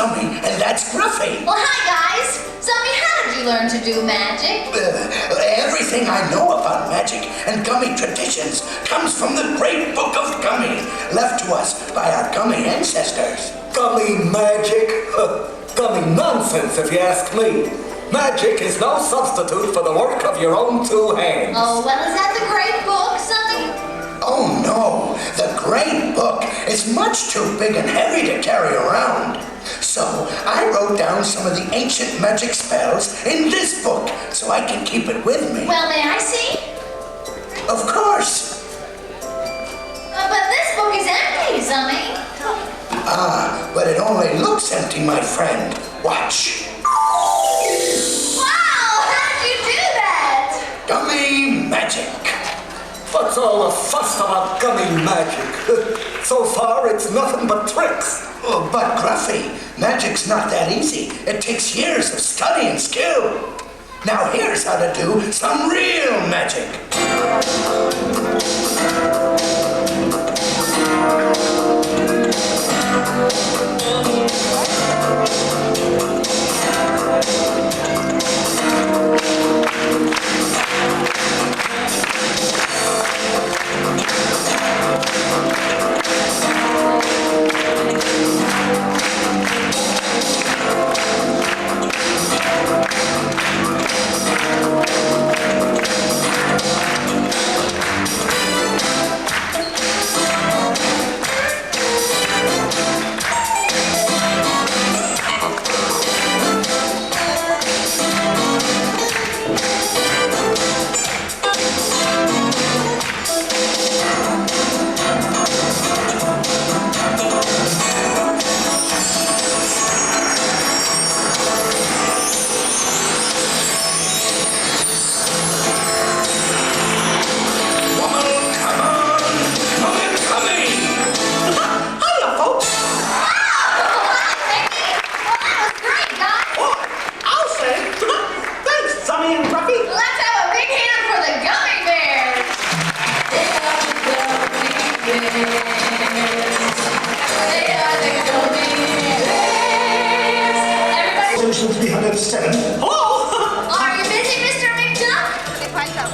Zummy, and that's Gruffy. Well, hi, guys. Zummy, how did you learn to do magic? Everything I know about magic and gummy traditions comes from the great book of Gummy, left to us by our gummy ancestors. Gummy magic? Gummy nonsense, if you ask me. Magic is no substitute for the work of your own two hands. Oh, well, is that the great book, Zummy? Oh, no. The great book is much too big and heavy to carry around. So I wrote down some of the ancient magic spells in this book so I can keep it with me. Well, may I see? Of course. But this book is empty, Zummy. But it only looks empty, my friend. Watch. Wow, how did you do that? Gummy magic. What's all the fuss about gummy magic? So far, it's nothing but tricks. Oh, but Gruffy, magic's not that easy. It takes years of study and skill. Now here's how to do some real magic.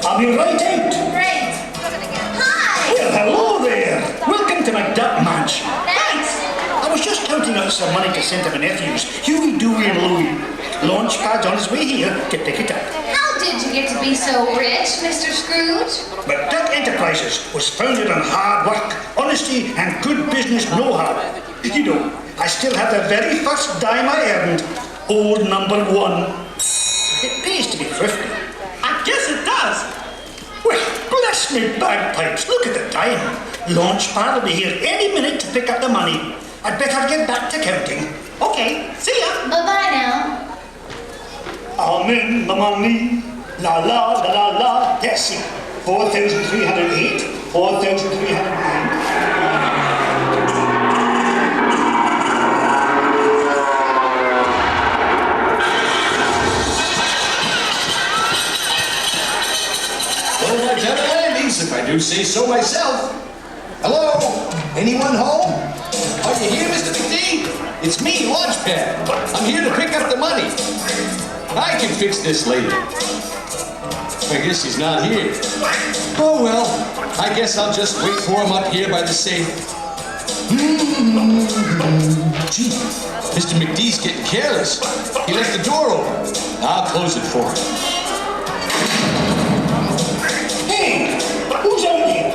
I'll be right out. Great. Hi. Well, hello there. Welcome to my duck munch. Thanks. I was just counting out some money to send to my nephews, Huey, Dewey and Louie. Launchpad's on his way here to pick it up. How did you get to be so rich, Mr. Scrooge? But Duck Enterprises was founded on hard work, honesty and good business know-how. You know, I still have the very first dime I earned, old number 1. It pays to be thrifty. I guess it does. Well, bless me bagpipes, look at the time. Launchpad will be here any minute to pick up the money. I'd better get back to counting. Okay, see ya. Bye-bye now. I'm in the money. La la la la la. Yes, see. 4,308. 4,308. If I do say so myself. Hello? Anyone home? Are you here, Mr. McD? It's me, Launchpad. I'm here to pick up the money. I can fix this later. I guess he's not here. Oh well, I guess I'll just wait for him up here by the safe. Gee, Mr. McD's getting careless. He left the door open. I'll close it for him. Who's out here?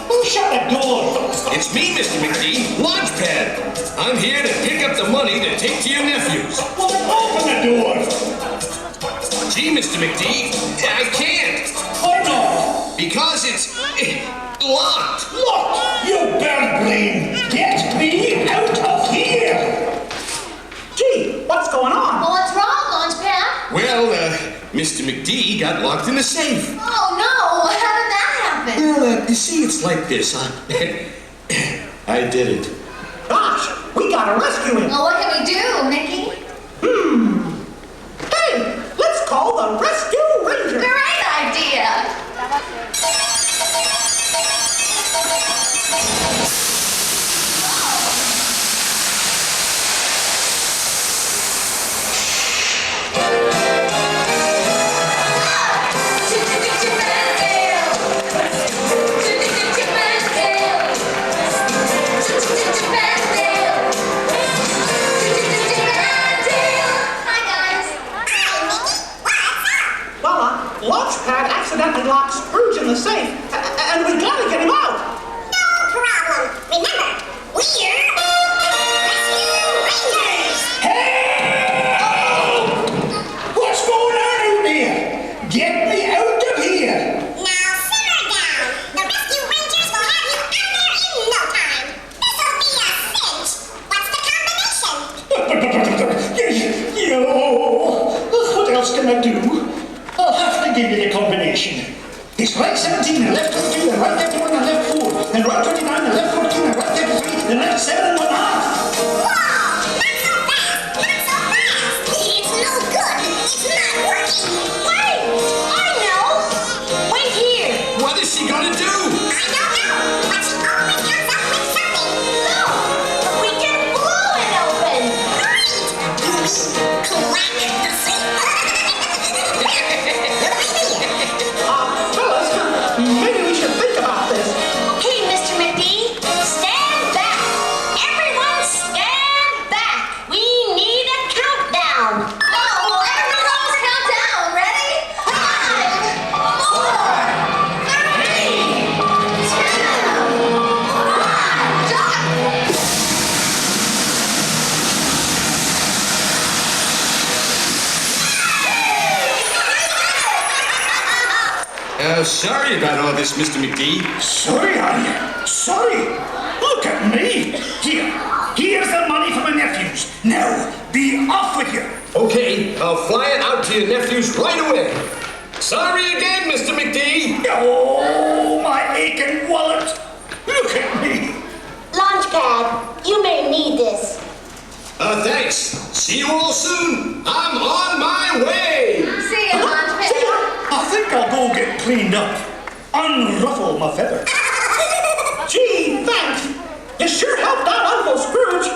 Who shut the door? It's me, Mr. McD, Launchpad. I'm here to pick up the money to take to your nephews. Well, then open the door. Gee, Mr. McD, I can't. Why not? Because it's locked. Look, you bird brain. Get me out of here. Gee, what's going on? Well, what's wrong, Launchpad? Well, Mr. McD got locked in the safe. Oh, no. How did that happen? Well, you see, it's like this. I did it. Gosh, we gotta rescue him. Well, what can we do, Mickey? Hey, let's call the Rescue Ranger. Great idea. right 17 and left 22 and right 31 and left 4 and right 29 and left 14 and right 33 and left 7 and 1/2. Wow! Not so fast! Not so fast! It's no good! It's not working! Wait! I know! Wait here! What is she gonna do? I don't know! But she always comes up with something! Look! We can blow it open! Great! You mean crack the safe? Fellas, maybe we should think about this. Okay, Mr. McD, stand back! Everyone stand back! We need a countdown! Oh, everyone always count down! Ready? 5, 4, 3, 2, 1, jump! Sorry about all this, Mr. McD. Sorry, are you? Sorry? Look at me. Here's the money for my nephews. Now, be off with you. Okay, I'll fly it out to your nephews right away. Sorry again, Mr. McD. Oh, my aching wallet. Look at me. Launchpad, you may need this. Thanks. See you all soon. I'm on my way. See you, Launchpad. I think I'll go get cleaned up. Unruffle my feathers. Gee, thanks. You sure helped out Uncle Scrooge.